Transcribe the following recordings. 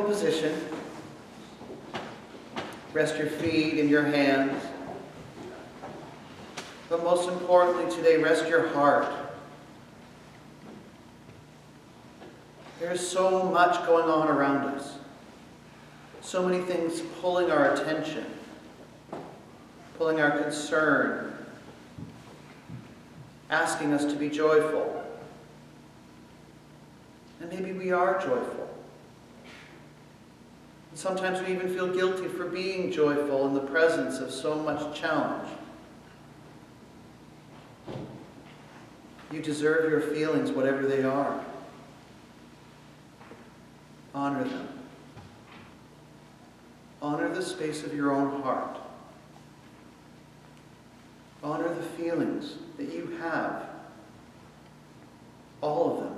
position. Rest your feet in your hands. But most importantly today, rest your heart. There is so much going on around us. So many things pulling our attention, pulling our concern, asking us to be joyful. And maybe we are joyful. And sometimes we even feel guilty for being joyful in the presence of so much challenge. You deserve your feelings, whatever they are. Honor them. Honor the space of your own heart. Honor the feelings that you have. All of them.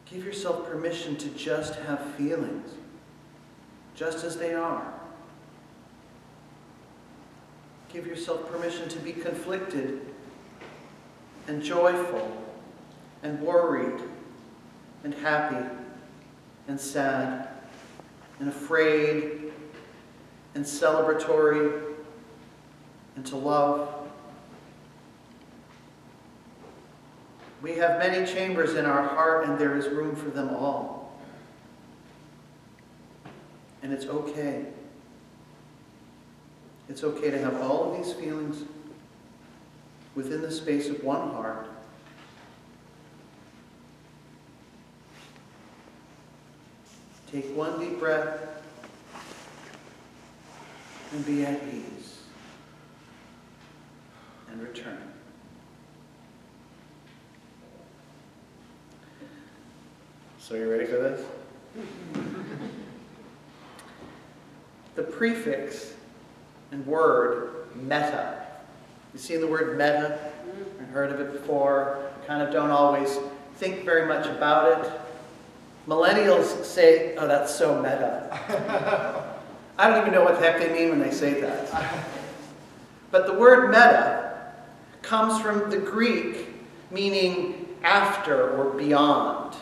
Give yourself permission to just have feelings, just as they are. Give yourself permission to be conflicted and joyful and worried and happy and sad and afraid and celebratory and to love. We have many chambers in our heart, and there is room for them all. And it's okay. It's okay to have all of these feelings within the space of one heart. Take one deep breath and be at ease. And return. So you ready for this? The prefix and word meta. You've seen the word meta and heard of it before. Kind of don't always think very much about it. Millennials say, oh, that's so meta. I don't even know what the heck they mean when they say that. But the word meta comes from the Greek meaning after or beyond.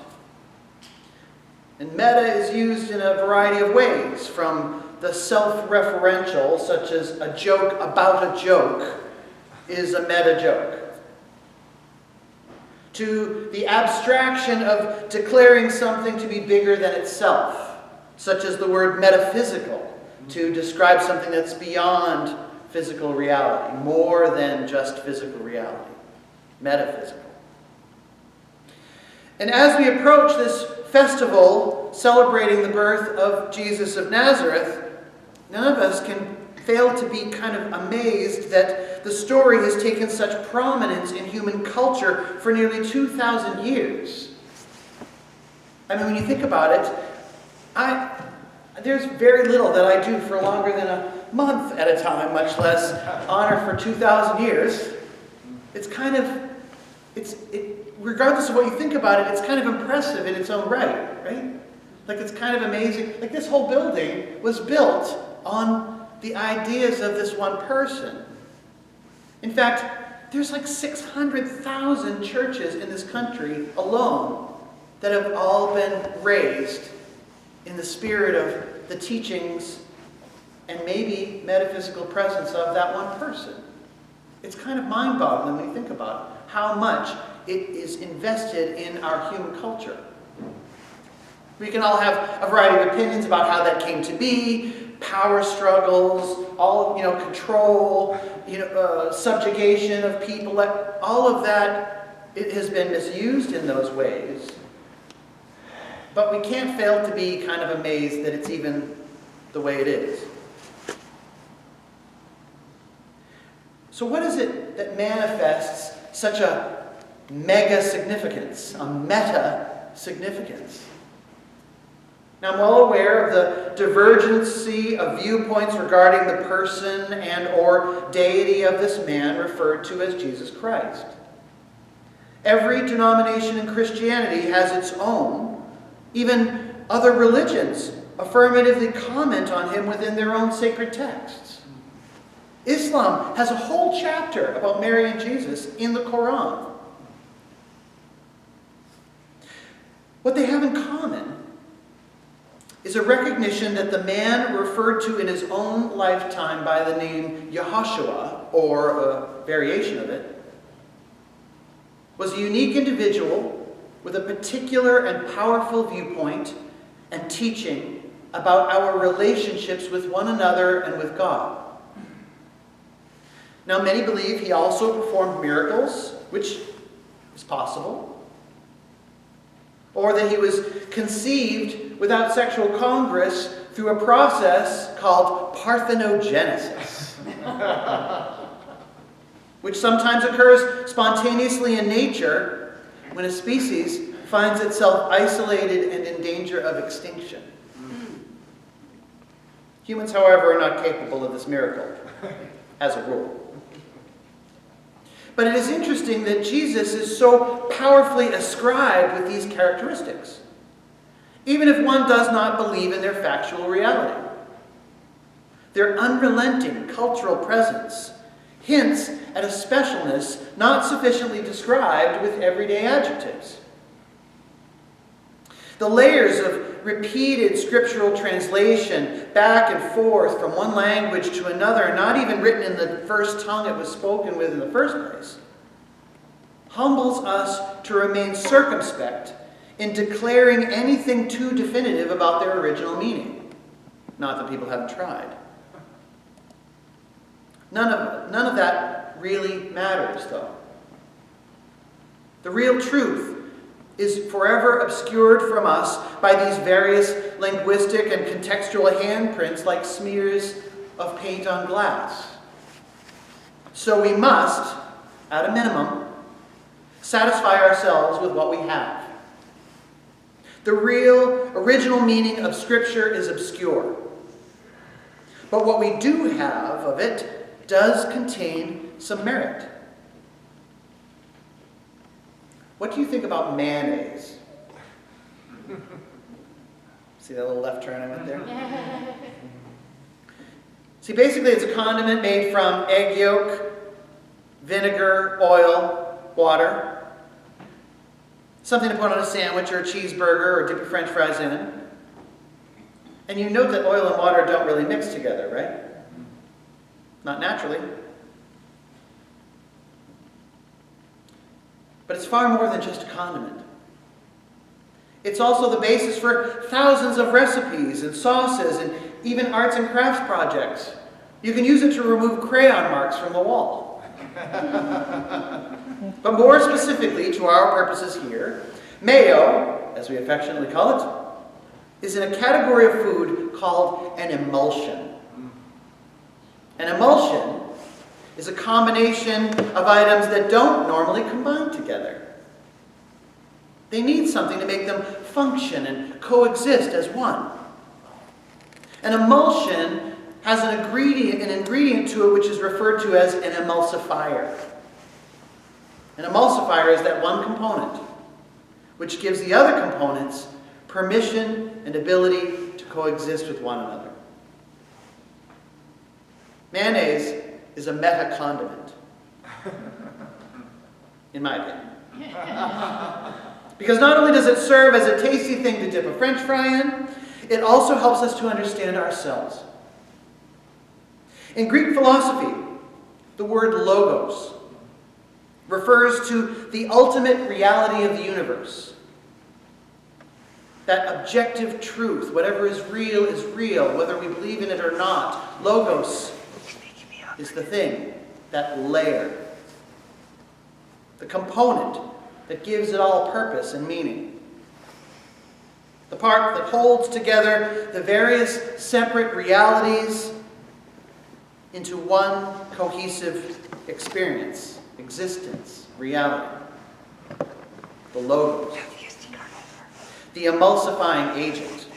And meta is used in a variety of ways, from the self-referential, such as a joke about a joke is a meta joke, to the abstraction of declaring something to be bigger than itself, such as the word metaphysical, to describe something that's beyond physical reality, more than just physical reality, metaphysical. And as we approach this festival celebrating the birth of Jesus of Nazareth, none of us can fail to be kind of amazed that the story has taken such prominence in human culture for nearly 2,000 years. I mean, when you think about it, there's very little that I do for longer than a month at a time, much less honor for 2,000 years. It's kind of, regardless of what you think about it, it's kind of impressive in its own right? Like, it's kind of amazing. Like, this whole building was built on the ideas of this one person. In fact, there's like 600,000 churches in this country alone that have all been raised in the spirit of the teachings and maybe metaphysical presence of that one person. It's kind of mind-boggling when you think about it, how much it is invested in our human culture. We can all have a variety of opinions about how that came to be, power struggles, control, subjugation of people. All of that, it has been misused in those ways. But we can't fail to be kind of amazed that it's even the way it is. So what is it that manifests such a mega significance, a meta significance? Now, I'm well aware of the divergency of viewpoints regarding the person and or deity of this man referred to as Jesus Christ. Every denomination in Christianity has its own. Even other religions affirmatively comment on him within their own sacred texts. Islam has a whole chapter about Mary and Jesus in the Quran. What they have in common is a recognition that the man referred to in his own lifetime by the name Yehoshua, or a variation of it, was a unique individual with a particular and powerful viewpoint and teaching about our relationships with one another and with God. Now, many believe he also performed miracles, which is possible, or that he was conceived without sexual congress through a process called parthenogenesis, which sometimes occurs spontaneously in nature when a species finds itself isolated and in danger of extinction. Humans, however, are not capable of this miracle, as a rule. But it is interesting that Jesus is so powerfully ascribed with these characteristics, even if one does not believe in their factual reality. Their unrelenting cultural presence hints at a specialness not sufficiently described with everyday adjectives. The layers of repeated scriptural translation back and forth from one language to another, not even written in the first tongue it was spoken with in the first place, humbles us to remain circumspect in declaring anything too definitive about their original meaning. Not that people haven't tried. None of that really matters, though. The real truth is forever obscured from us by these various linguistic and contextual handprints like smears of paint on glass. So we must, at a minimum, satisfy ourselves with what we have. The real, original meaning of Scripture is obscure. But what we do have of it does contain some merit. What do you think about mayonnaise? See that little left turn I went there? See, basically it's a condiment made from egg yolk, vinegar, oil, water. Something to put on a sandwich or a cheeseburger or dip your French fries in. And you note that oil and water don't really mix together, right? Not naturally. But it's far more than just a condiment. It's also the basis for thousands of recipes and sauces and even arts and crafts projects. You can use it to remove crayon marks from the wall. But more specifically, to our purposes here, mayo, as we affectionately call it, is in a category of food called an emulsion. An emulsion is a combination of items that don't normally combine together. They need something to make them function and coexist as one. An emulsion has an ingredient to it which is referred to as an emulsifier. An emulsifier is that one component which gives the other components permission and ability to coexist with one another. Mayonnaise is a meta-condiment, in my opinion. Because not only does it serve as a tasty thing to dip a French fry in, it also helps us to understand ourselves. In Greek philosophy, the word logos refers to the ultimate reality of the universe. That objective truth, whatever is real, whether we believe in it or not. Logos is the thing, that layer, the component that gives it all purpose and meaning. The part that holds together the various separate realities into one cohesive experience, existence, reality. The logos. The emulsifying agent.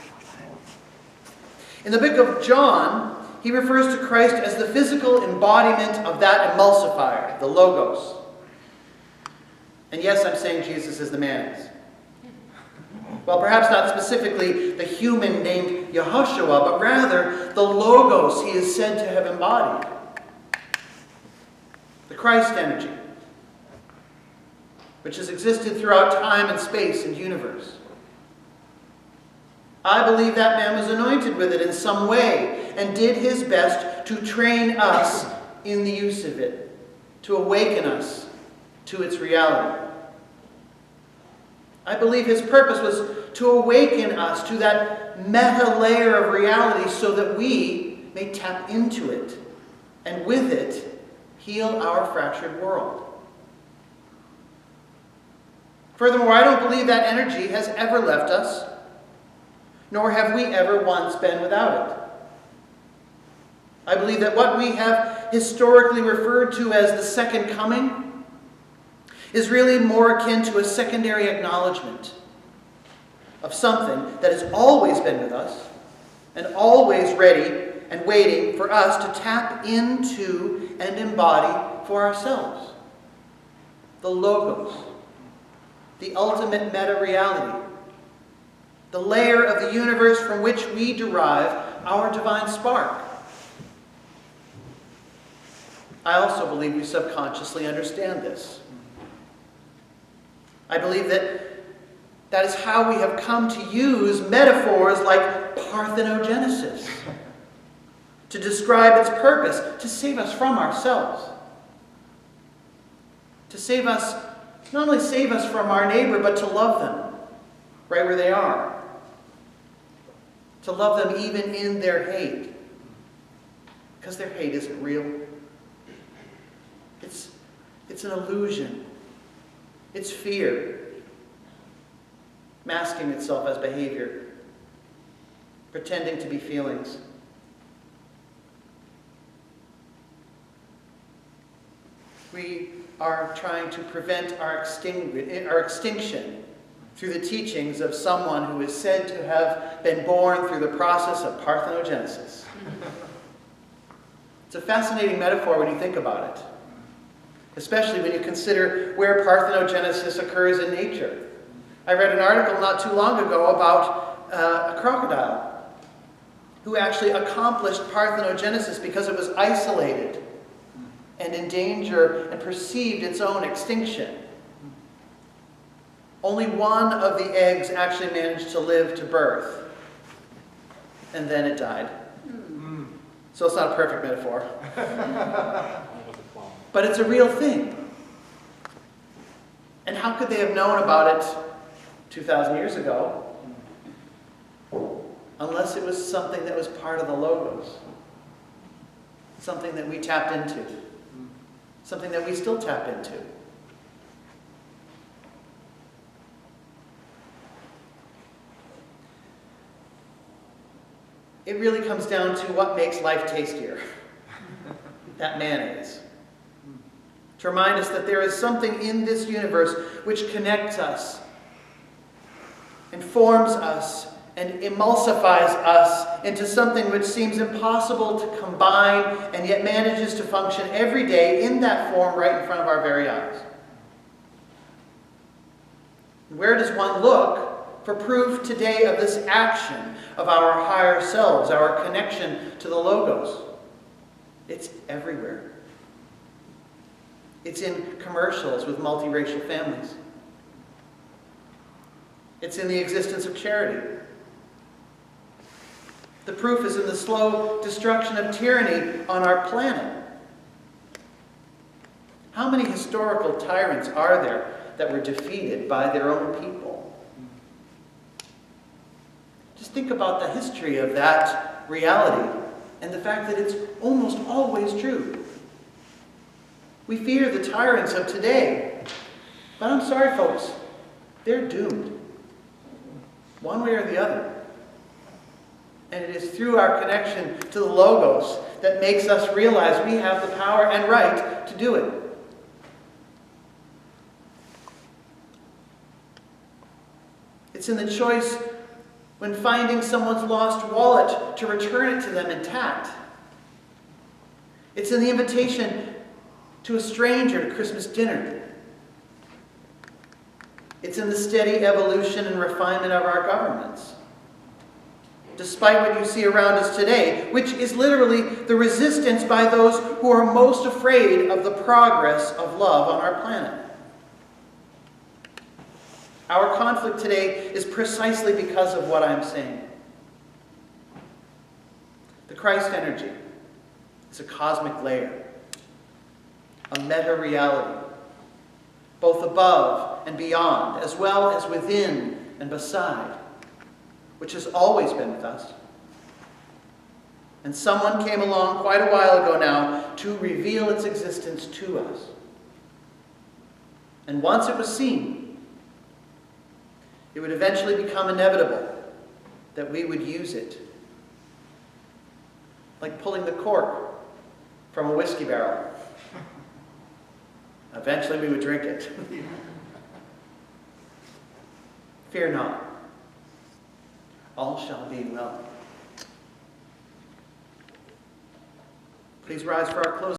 In the book of John, he refers to Christ as the physical embodiment of that emulsifier, the logos. And yes, I'm saying Jesus is the mayonnaise. Well, perhaps not specifically the human named Yehoshua, but rather the logos he is said to have embodied. The Christ energy, which has existed throughout time and space and universe. I believe that man was anointed with it in some way and did his best to train us in the use of it, to awaken us to its reality. I believe his purpose was to awaken us to that meta layer of reality so that we may tap into it and with it heal our fractured world. Furthermore, I don't believe that energy has ever left us, nor have we ever once been without it. I believe that what we have historically referred to as the second coming is really more akin to a secondary acknowledgement of something that has always been with us and always ready and waiting for us to tap into and embody for ourselves. The Logos, the ultimate meta-reality, the layer of the universe from which we derive our divine spark. I also believe we subconsciously understand this. I believe that is how we have come to use metaphors like parthenogenesis to describe its purpose, to save us from ourselves. To save us, not only save us from our neighbor, but to love them right where they are. To love them even in their hate. Because their hate isn't real. It's an illusion. It's fear masking itself as behavior, pretending to be feelings. We are trying to prevent our extinction through the teachings of someone who is said to have been born through the process of parthenogenesis. It's a fascinating metaphor when you think about it, especially when you consider where parthenogenesis occurs in nature. I read an article not too long ago about a crocodile who actually accomplished parthenogenesis because it was isolated and in danger and perceived its own extinction. Only one of the eggs actually managed to live to birth, and then it died. So it's not a perfect metaphor. But it's a real thing. And how could they have known about it 2,000 years ago unless it was something that was part of the Logos? Something that we tapped into. Something that we still tap into. It really comes down to what makes life tastier. That mayonnaise. To remind us that there is something in this universe which connects us, informs us, and emulsifies us into something which seems impossible to combine and yet manages to function every day in that form right in front of our very eyes. Where does one look for proof today of this action of our higher selves, our connection to the Logos? It's everywhere. It's in commercials with multiracial families. It's in the existence of charity. The proof is in the slow destruction of tyranny on our planet. How many historical tyrants are there that were defeated by their own people? Just think about the history of that reality and the fact that it's almost always true. We fear the tyrants of today, but I'm sorry, folks, they're doomed, one way or the other. And it is through our connection to the Logos that makes us realize we have the power and right to do it. It's in the choice when finding someone's lost wallet to return it to them intact. It's in the invitation to a stranger to Christmas dinner. It's in the steady evolution and refinement of our governments. Despite what you see around us today, which is literally the resistance by those who are most afraid of the progress of love on our planet. Our conflict today is precisely because of what I'm saying. The Christ energy is a cosmic layer, a meta-reality, both above and beyond, as well as within and beside, which has always been with us. And someone came along quite a while ago now to reveal its existence to us. And once it was seen, it would eventually become inevitable that we would use it. Like pulling the cork from a whiskey barrel. Eventually we would drink it. Fear not. All shall be well. Please rise for our closing.